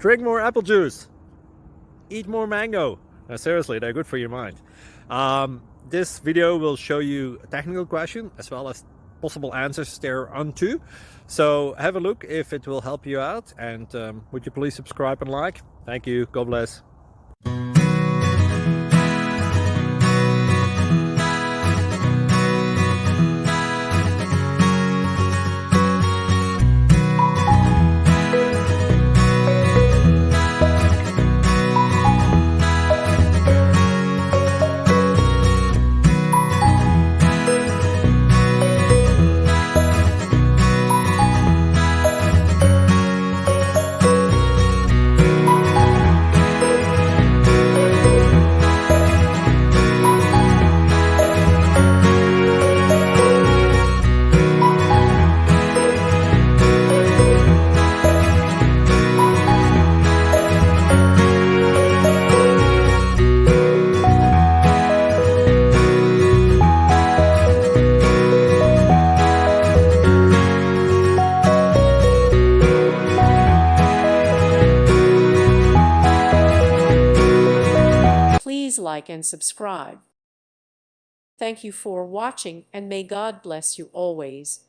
Drink more apple juice. Eat more mango. No, seriously, they're good for your mind. This video will show you a technical question as well as possible answers thereunto. So have a look if it will help you out, and would you please subscribe and like? Thank you. God bless. Please like and subscribe. Thank you for watching, and may God bless you always.